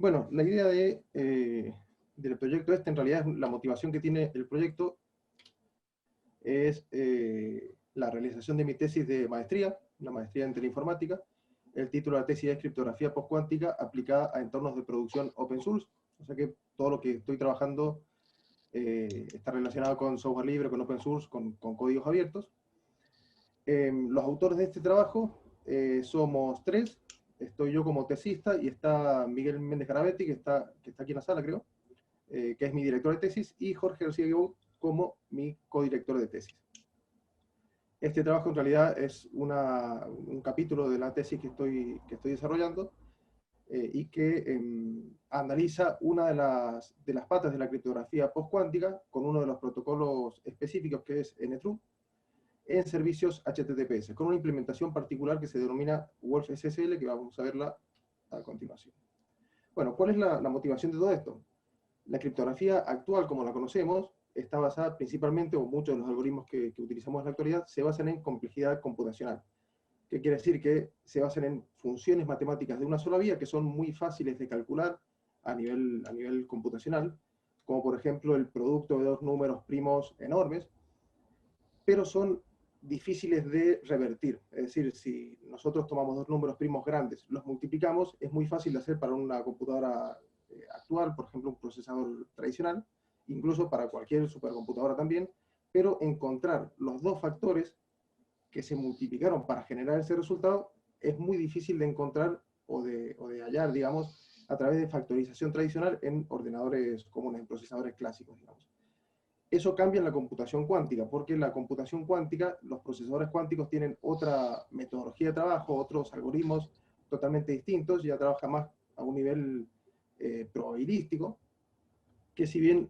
Bueno, la idea del proyecto este, en realidad, la motivación que tiene el proyecto es la realización de mi tesis de maestría, la maestría en teleinformática. El título de la tesis es Criptografía postcuántica aplicada a entornos de producción open source. O sea que todo lo que estoy trabajando está relacionado con software libre, con open source, con códigos abiertos. Los autores de este trabajo somos tres. Estoy yo como tesista y está Miguel Méndez Garabetti, que está aquí en la sala, creo, que es mi director de tesis, y Jorge García Guibou como mi codirector de tesis. Este trabajo en realidad es un capítulo de la tesis que estoy desarrollando y que analiza una de las patas de la criptografía postcuántica con uno de los protocolos específicos que es NTRU en servicios HTTPS, con una implementación particular que se denomina Wolf SSL, que vamos a verla a continuación. Bueno, ¿cuál es la motivación de todo esto? La criptografía actual, como la conocemos, está basada principalmente, o muchos de los algoritmos que utilizamos en la actualidad, se basan en complejidad computacional. ¿Qué quiere decir? Que se basan en funciones matemáticas de una sola vía que son muy fáciles de calcular a nivel computacional, como por ejemplo el producto de dos números primos enormes, pero son difíciles de revertir. Es decir, si nosotros tomamos dos números primos grandes, los multiplicamos, es muy fácil de hacer para una computadora actual, por ejemplo, un procesador tradicional, incluso para cualquier supercomputadora también, pero encontrar los dos factores que se multiplicaron para generar ese resultado es muy difícil de encontrar o de hallar, digamos, a través de factorización tradicional en ordenadores comunes, en procesadores clásicos, digamos. Eso cambia en la computación cuántica, porque en la computación cuántica los procesadores cuánticos tienen otra metodología de trabajo, otros algoritmos totalmente distintos, ya trabaja más a un nivel probabilístico, que si bien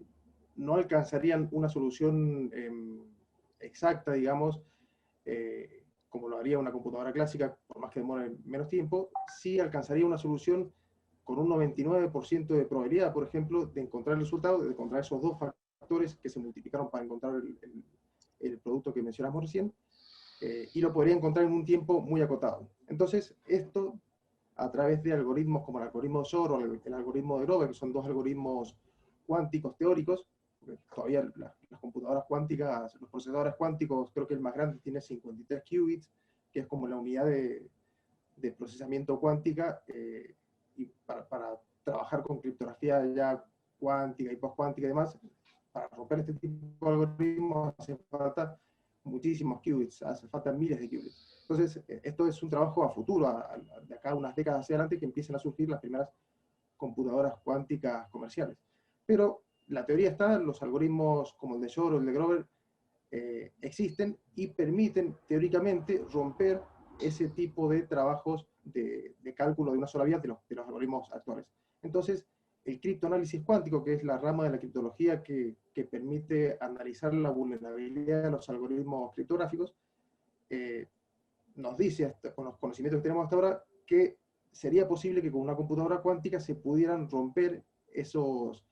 no alcanzarían una solución exacta, digamos, como lo haría una computadora clásica, por más que demore menos tiempo, sí alcanzaría una solución con un 99% de probabilidad, por ejemplo, de encontrar el resultado, de encontrar esos dos factores que se multiplicaron para encontrar el producto que mencionamos recién, y lo podría encontrar en un tiempo muy acotado. Entonces, esto, a través de algoritmos como el algoritmo de Shor o el algoritmo de Grover, que son dos algoritmos cuánticos teóricos, todavía las computadoras cuánticas, los procesadores cuánticos, creo que el más grande tiene 53 qubits, que es como la unidad de procesamiento cuántica, y para trabajar con criptografía ya cuántica y postcuántica y demás, para romper este tipo de algoritmos hace falta muchísimos qubits, hace falta miles de qubits. Entonces, esto es un trabajo a futuro, de acá a unas décadas hacia adelante, que empiecen a surgir las primeras computadoras cuánticas comerciales. Pero la teoría está, los algoritmos como el de Shor o el de Grover existen y permiten teóricamente romper ese tipo de trabajos de cálculo de una sola vía de los algoritmos actuales. Entonces, el criptoanálisis cuántico, que es la rama de la criptología que permite analizar la vulnerabilidad de los algoritmos criptográficos, nos dice, con los conocimientos que tenemos hasta ahora, que sería posible que con una computadora cuántica se pudieran romper esos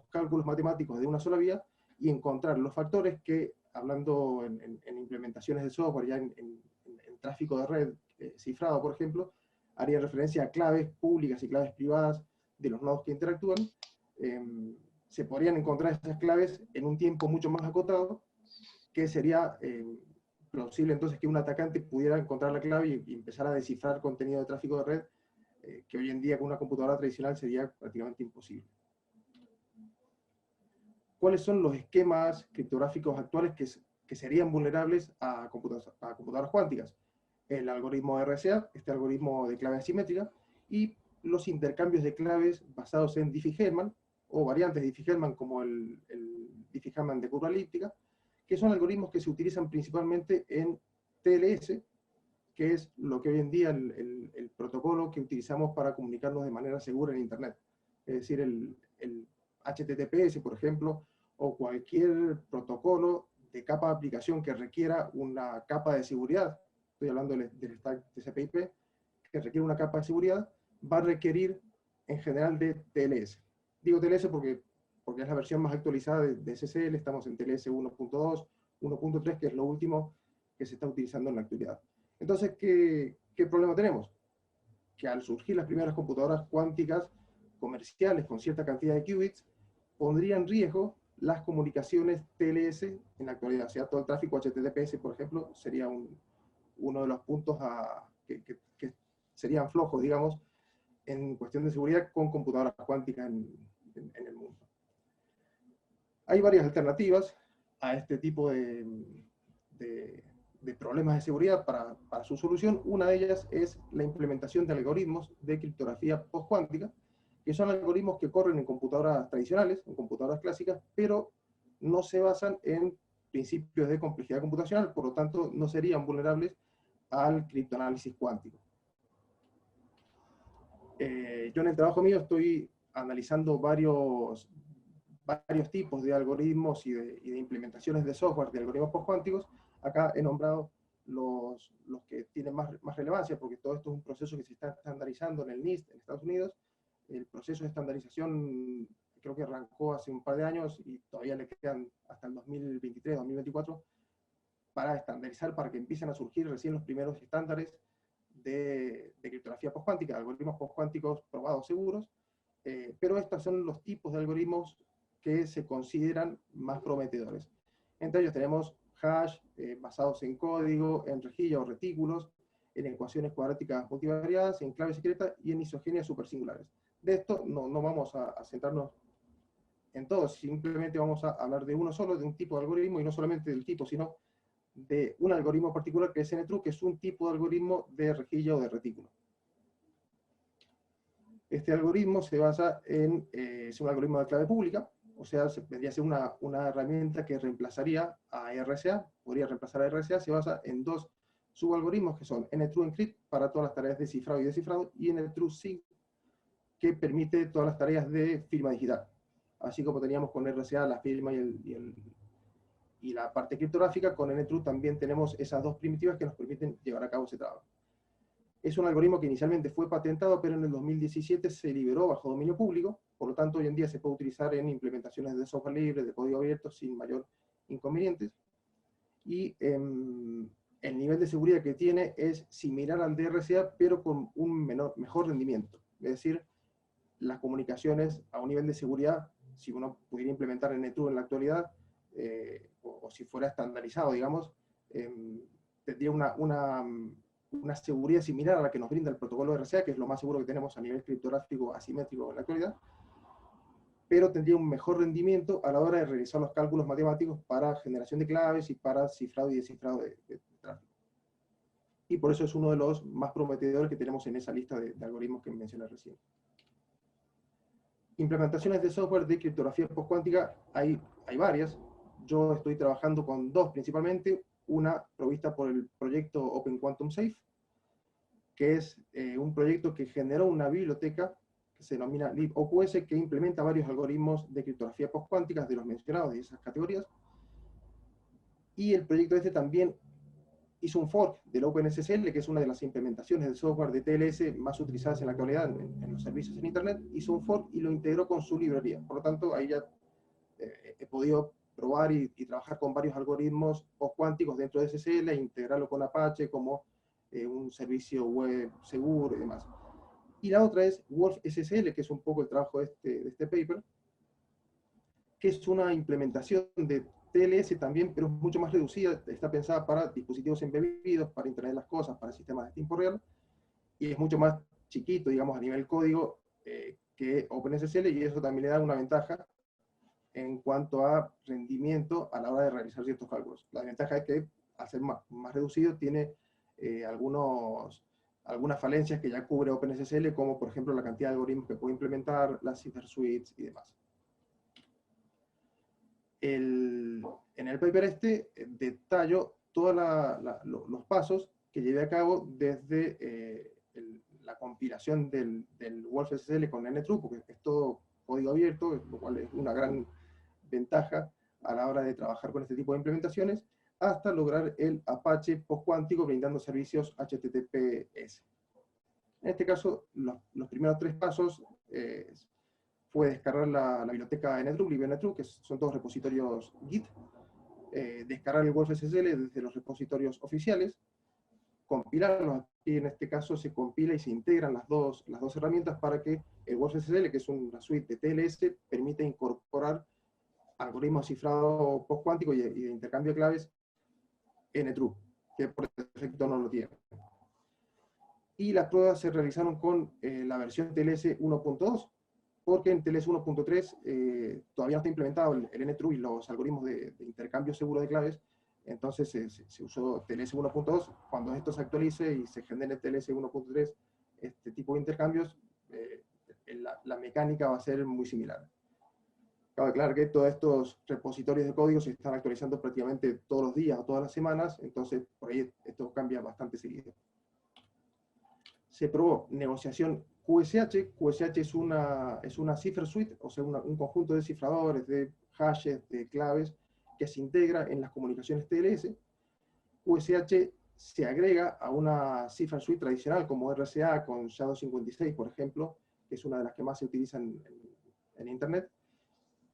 cálculos matemáticos de una sola vía y encontrar los factores que, hablando en implementaciones de software, ya en tráfico de red cifrado, por ejemplo, haría referencia a claves públicas y claves privadas de los nodos que interactúan. Se podrían encontrar esas claves en un tiempo mucho más acotado, que sería plausible entonces que un atacante pudiera encontrar la clave y empezar a descifrar contenido de tráfico de red, que hoy en día con una computadora tradicional sería prácticamente imposible. ¿Cuáles son los esquemas criptográficos actuales que serían vulnerables a computadoras cuánticas? El algoritmo RSA, este algoritmo de clave asimétrica, y los intercambios de claves basados en Diffie-Hellman, o variantes de Diffie-Hellman como el Diffie-Hellman de curva elíptica, que son algoritmos que se utilizan principalmente en TLS, que es lo que hoy en día el protocolo que utilizamos para comunicarnos de manera segura en Internet. Es decir, el HTTPS, por ejemplo, o cualquier protocolo de capa de aplicación que requiera una capa de seguridad, estoy hablando del stack TCP/IP, que requiere una capa de seguridad, va a requerir en general de TLS. Digo TLS porque es la versión más actualizada de SSL, estamos en TLS 1.2, 1.3, que es lo último que se está utilizando en la actualidad. Entonces, ¿qué problema tenemos? Que al surgir las primeras computadoras cuánticas, comerciales con cierta cantidad de qubits pondría en riesgo las comunicaciones TLS en la actualidad. O sea, todo el tráfico HTTPS, por ejemplo, sería uno de los puntos que serían flojos, digamos, en cuestión de seguridad con computadoras cuánticas en el mundo. Hay varias alternativas a este tipo de problemas de seguridad para su solución. Una de ellas es la implementación de algoritmos de criptografía postcuántica, que son algoritmos que corren en computadoras tradicionales, en computadoras clásicas, pero no se basan en principios de complejidad computacional, por lo tanto no serían vulnerables al criptoanálisis cuántico. Yo en el trabajo mío estoy analizando varios tipos de algoritmos y de implementaciones de software de algoritmos postcuánticos. Acá he nombrado los que tienen más relevancia, porque todo esto es un proceso que se está estandarizando en el NIST en Estados Unidos. El proceso de estandarización creo que arrancó hace un par de años y todavía le quedan hasta el 2023, 2024 para estandarizar, para que empiecen a surgir recién los primeros estándares de criptografía postcuántica, algoritmos postcuánticos probados seguros, pero estos son los tipos de algoritmos que se consideran más prometedores. Entre ellos tenemos hash, basados en código, en rejilla o retículos, en ecuaciones cuadráticas multivariadas, en clave secreta y en isogenias supersingulares. De esto no vamos a centrarnos en todo, simplemente vamos a hablar de uno solo, de un tipo de algoritmo, y no solamente del tipo, sino de un algoritmo particular que es NTRU, que es un tipo de algoritmo de rejilla o de retículo. Este algoritmo se basa es un algoritmo de clave pública, o sea, vendría a ser una herramienta que reemplazaría a RSA, podría reemplazar a RSA, se basa en dos subalgoritmos que son NTRU Encrypt para todas las tareas de cifrado y descifrado, y NTRU Sync, que permite todas las tareas de firma digital. Así como teníamos con RSA la firma y la parte criptográfica, con NTRU también tenemos esas dos primitivas que nos permiten llevar a cabo ese trabajo. Es un algoritmo que inicialmente fue patentado, pero en el 2017 se liberó bajo dominio público, por lo tanto hoy en día se puede utilizar en implementaciones de software libre, de código abierto, sin mayor inconvenientes. Y el nivel de seguridad que tiene es similar al de RSA, pero con un mejor rendimiento. Es decir, las comunicaciones a un nivel de seguridad, si uno pudiera implementar en NTRU en la actualidad, o si fuera estandarizado, digamos, tendría una seguridad similar a la que nos brinda el protocolo RSA, que es lo más seguro que tenemos a nivel criptográfico asimétrico en la actualidad, pero tendría un mejor rendimiento a la hora de realizar los cálculos matemáticos para generación de claves y para cifrado y descifrado de tráfico. Y por eso es uno de los más prometedores que tenemos en esa lista de algoritmos que mencioné recién. Implementaciones de software de criptografía postcuántica hay varias. Yo estoy trabajando con dos principalmente, una provista por el proyecto Open Quantum Safe, que es un proyecto que generó una biblioteca que se denomina libOQS, que implementa varios algoritmos de criptografía postcuántica de los mencionados, de esas categorías. Y el proyecto este también hizo un fork del OpenSSL, que es una de las implementaciones de software de TLS más utilizadas en la actualidad en los servicios en Internet. Hizo un fork y lo integró con su librería. Por lo tanto, ahí ya he podido probar y trabajar con varios algoritmos postcuánticos dentro de SSL e integrarlo con Apache como un servicio web seguro y demás. Y la otra es WolfSSL, que es un poco el trabajo de este paper, que es una implementación de TLS también, pero mucho más reducida. Está pensada para dispositivos embebidos, para Internet de las Cosas, para sistemas de tiempo real, y es mucho más chiquito, digamos, a nivel código que OpenSSL, y eso también le da una ventaja en cuanto a rendimiento a la hora de realizar ciertos cálculos. La ventaja es que, al ser más reducido, tiene algunas falencias que ya cubre OpenSSL, como por ejemplo la cantidad de algoritmos que puede implementar, las cipher suites y demás. En el paper detallo todos los pasos que llevé a cabo desde la compilación del WolfSSL con NTRU, porque es todo código abierto, lo cual es una gran ventaja a la hora de trabajar con este tipo de implementaciones, hasta lograr el Apache postcuántico brindando servicios HTTPS. En este caso, los primeros tres pasos fue descargar la biblioteca NTRU, LibNTRU, que son todos repositorios Git, descargar el WolfSSL desde los repositorios oficiales, compilarlos. Aquí en este caso se compila y se integran las dos herramientas para que el WolfSSL, que es una suite de TLS, permita incorporar algoritmos de cifrado postcuántico y de intercambio de claves NTRU, que por defecto no lo tiene. Y las pruebas se realizaron con la versión TLS 1.2, porque en TLS 1.3 todavía no está implementado el NTRU y los algoritmos de intercambio seguro de claves. Entonces se usó TLS 1.2. Cuando esto se actualice y se genere TLS 1.3, este tipo de intercambios, la mecánica va a ser muy similar. Cabe aclarar que todos estos repositorios de código se están actualizando prácticamente todos los días o todas las semanas, entonces por ahí esto cambia bastante seguido. Se probó negociación QSH. QSH es una cipher suite, o sea, un conjunto de cifradores, de hashes, de claves, que se integra en las comunicaciones TLS. QSH se agrega a una cipher suite tradicional como RSA con SHA-256, por ejemplo, que es una de las que más se utilizan en Internet,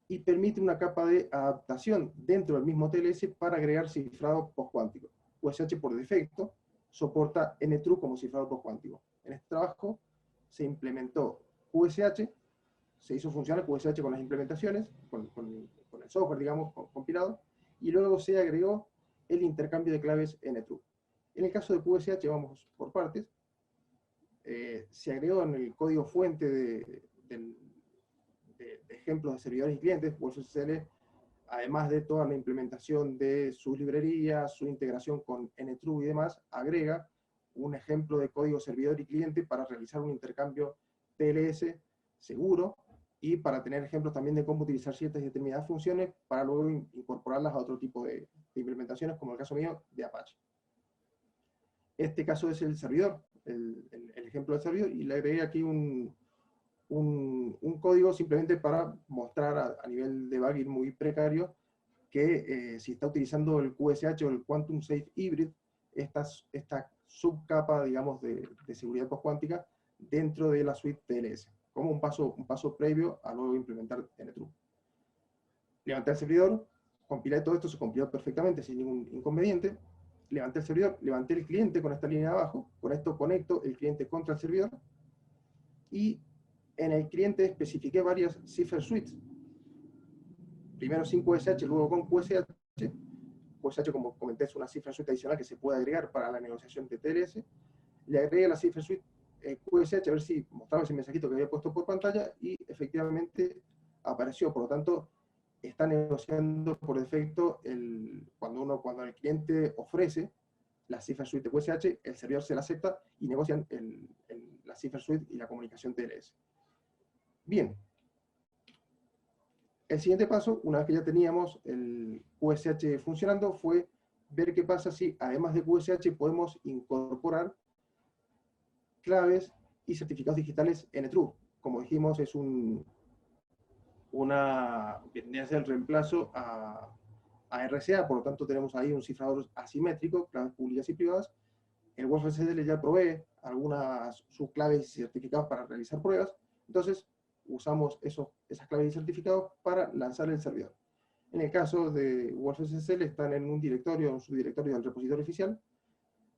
y permite una capa de adaptación dentro del mismo TLS para agregar cifrado postcuántico. QSH por defecto soporta NTRU como cifrado postcuántico. En este trabajo se implementó QSH, se hizo funcionar QSH con las implementaciones, con el software, digamos, compilado, y luego se agregó el intercambio de claves NTRU. En el caso de QSH, vamos por partes, se agregó en el código fuente de ejemplos de servidores y clientes, WolfSSL, además de toda la implementación de sus librerías, su integración con NTRU y demás, agrega un ejemplo de código servidor y cliente para realizar un intercambio TLS seguro y para tener ejemplos también de cómo utilizar ciertas y determinadas funciones para luego incorporarlas a otro tipo de implementaciones, como el caso mío de Apache. Este caso es el servidor, el ejemplo del servidor, y le agregué aquí un código simplemente para mostrar a nivel de debugging muy precario que si está utilizando el QSH o el Quantum Safe Hybrid, esta subcapa, digamos, de seguridad postcuántica dentro de la suite TLS, como un paso previo a luego implementar NTRU. Levanté el servidor, compilé todo esto, se compiló perfectamente sin ningún inconveniente. Levanté el servidor, levanté el cliente con esta línea de abajo, con esto conecto el cliente contra el servidor, y en el cliente especifiqué varias cipher suites. Primero sin QSH, luego con QSH. QSH, como comenté, es una cipher suite adicional que se puede agregar para la negociación de TLS. Le agregué la cipher suite QSH, a ver si mostraba ese mensajito que había puesto por pantalla, y efectivamente apareció. Por lo tanto, está negociando por defecto cuando el cliente ofrece la cipher suite de QSH, el servidor se la acepta y negocian la cipher suite y la comunicación TLS. Bien. El siguiente paso, una vez que ya teníamos el QSH funcionando, fue ver qué pasa si, además de QSH, podemos incorporar claves y certificados digitales NTRU. Como dijimos, es vendría a ser el reemplazo a RSA, por lo tanto tenemos ahí un cifrador asimétrico, claves públicas y privadas. El WolfSSL ya provee algunas subclaves y certificados para realizar pruebas, entonces usamos esas claves y certificados para lanzar el servidor. En el caso de WolfSSL están en un subdirectorio del repositorio oficial,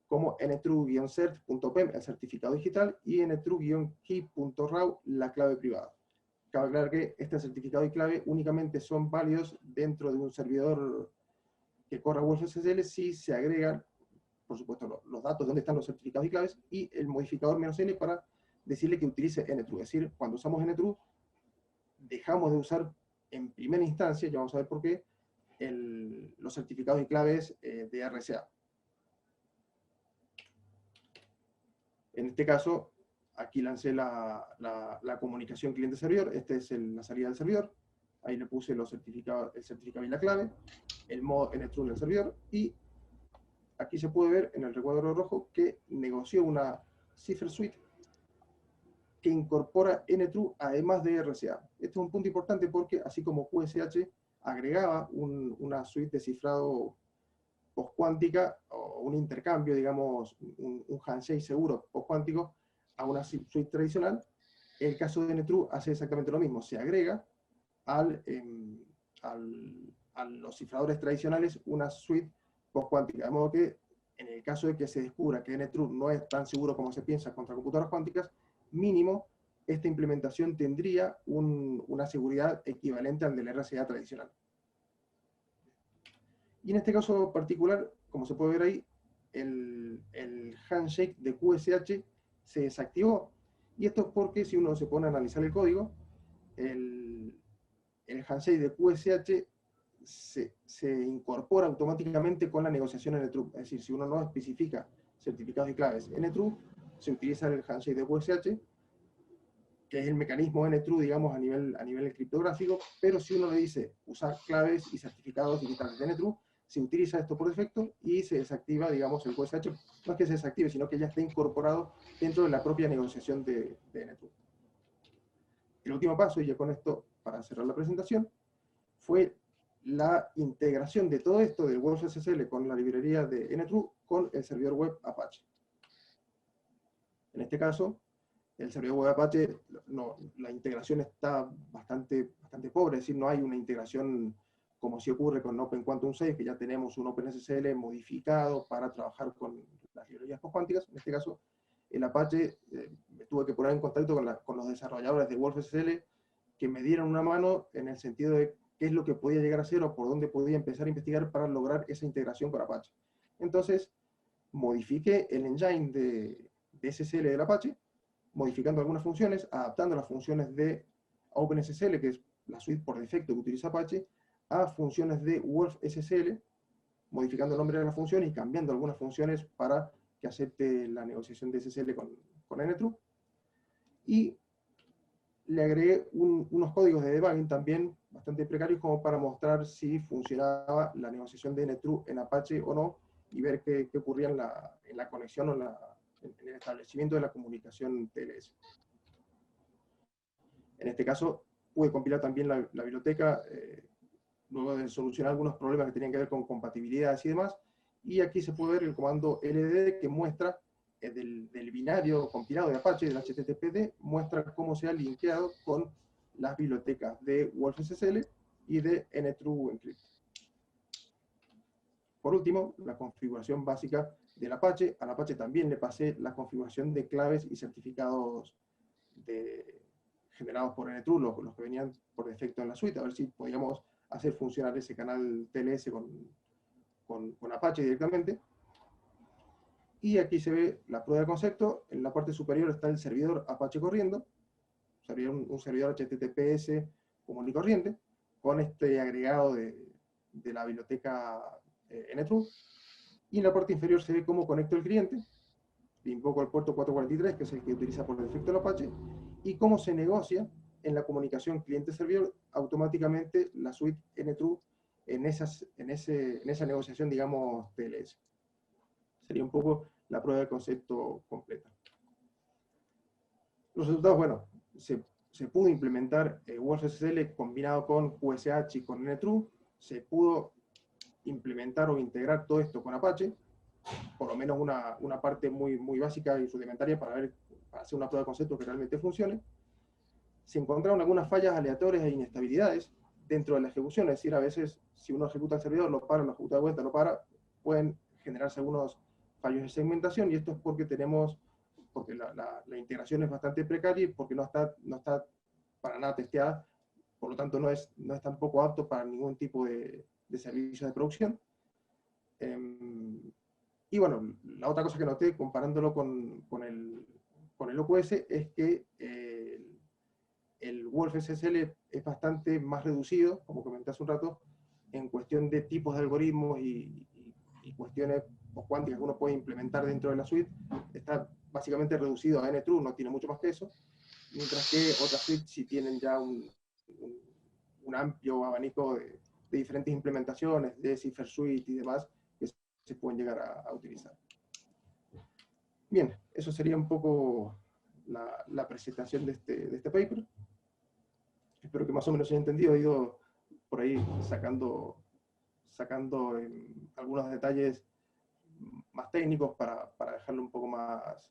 como ntru-cert.pem, el certificado digital, y ntru-key.raw, la clave privada. Cabe aclarar que este certificado y clave únicamente son válidos dentro de un servidor que corra WolfSSL si se agregan, por supuesto, los datos de dónde están los certificados y claves, y el modificador "-n" para decirle que utilice NTRU. Es decir, cuando usamos NTRU, dejamos de usar en primera instancia, ya vamos a ver por qué, los certificados y claves de RSA. En este caso, aquí lancé la comunicación cliente-servidor. Esta es la salida del servidor. Ahí le puse el certificado y la clave, el modo NTRU en el servidor, y aquí se puede ver en el recuadro rojo que negoció una cipher suite que incorpora NTRU además de RSA. Este es un punto importante porque, así como QSH agregaba una suite de cifrado postcuántica, o un intercambio, digamos, un handshake seguro postcuántico a una suite tradicional, el caso de NTRU hace exactamente lo mismo. Se agrega a los cifradores tradicionales una suite postcuántica, de modo que en el caso de que se descubra que NTRU no es tan seguro como se piensa contra computadoras cuánticas, mínimo esta implementación tendría una seguridad equivalente al del RSA tradicional. Y en este caso particular, como se puede ver ahí, el handshake de QSH se desactivó. Y esto es porque si uno se pone a analizar el código, el handshake de QSH se incorpora automáticamente con la negociación NTRU. Es decir, si uno no especifica certificados y claves NTRU, se utiliza el handshake de QSH, que es el mecanismo NTRU, digamos, a nivel criptográfico, pero si uno le dice usar claves y certificados digitales de NTRU, se utiliza esto por defecto y se desactiva, digamos, el QSH. No es que se desactive, sino que ya está incorporado dentro de la propia negociación de NTRU. El último paso, y ya con esto, para cerrar la presentación, fue la integración de todo esto del WolfSSL con la librería de NTRU con el servidor web Apache. En este caso, el servidor web Apache, la integración está bastante pobre, es decir, no hay una integración como si ocurre con OpenQuantum 6, que ya tenemos un OpenSSL modificado para trabajar con las librerías postcuánticas. En este caso, el Apache, me tuve que poner en contacto con los desarrolladores de WolfSSL, que me dieron una mano en el sentido de qué es lo que podía llegar a hacer o por dónde podía empezar a investigar para lograr esa integración con Apache. Entonces, modifiqué el engine de SSL del Apache, modificando algunas funciones, adaptando las funciones de OpenSSL, que es la suite por defecto que utiliza Apache, a funciones de WolfSSL, modificando el nombre de la función y cambiando algunas funciones para que acepte la negociación de SSL con NTRU. Y le agregué unos códigos de debugging también bastante precarios como para mostrar si funcionaba la negociación de NTRU en Apache o no, y ver qué ocurría en la conexión o en el establecimiento de la comunicación TLS. En este caso, pude compilar también la biblioteca, luego de solucionar algunos problemas que tenían que ver con compatibilidades y demás, y aquí se puede ver el comando LDD que muestra del binario compilado de Apache, del HTTPD, muestra cómo se ha linkeado con las bibliotecas de WolfSSL y de NTRU Encrypt. Por último, la configuración básica del Apache. Al Apache también le pasé la configuración de claves y certificados generados por NTRU, los que venían por defecto en la suite, a ver si podíamos hacer funcionar ese canal TLS con Apache directamente. Y aquí se ve la prueba de concepto. En la parte superior está el servidor Apache corriendo, sería un servidor HTTPS común y corriente, con este agregado de la biblioteca NTRU. Y en la parte inferior se ve cómo conecto el cliente, invoco el puerto 443, que es el que utiliza por defecto el Apache, y cómo se negocia en la comunicación cliente-servidor automáticamente la suite NTRU en esa negociación, digamos, TLS. Sería un poco la prueba de concepto completa. Los resultados, bueno, se pudo implementar WolfSSL combinado con QSH y con NTRU, se pudo implementar o integrar todo esto con Apache, por lo menos una parte muy básica y rudimentaria para hacer una prueba de concepto que realmente funcione. Se encontraron algunas fallas aleatorias e inestabilidades dentro de la ejecución, es decir, a veces si uno ejecuta el servidor, lo para, lo ejecuta de vuelta, lo para, pueden generarse algunos fallos de segmentación, y esto es porque la integración es bastante precaria y porque no está para nada testeada, por lo tanto no es tampoco apto para ningún tipo de servicio de producción. Y bueno, la otra cosa que noté comparándolo con el OQS es que el WolfSSL es bastante más reducido, como comenté hace un rato, en cuestión de tipos de algoritmos y cuestiones cuánticas que uno puede implementar dentro de la suite. Está básicamente reducido a NTRU, no tiene mucho más que eso, mientras que otras suites sí tienen ya un amplio abanico de diferentes implementaciones, de Cipher Suite y demás, que se pueden llegar a utilizar. Bien, eso sería un poco la presentación de este paper. Espero que más o menos se haya entendido. He ido por ahí sacando algunos detalles más técnicos para dejarlo un poco más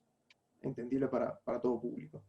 entendible para todo público.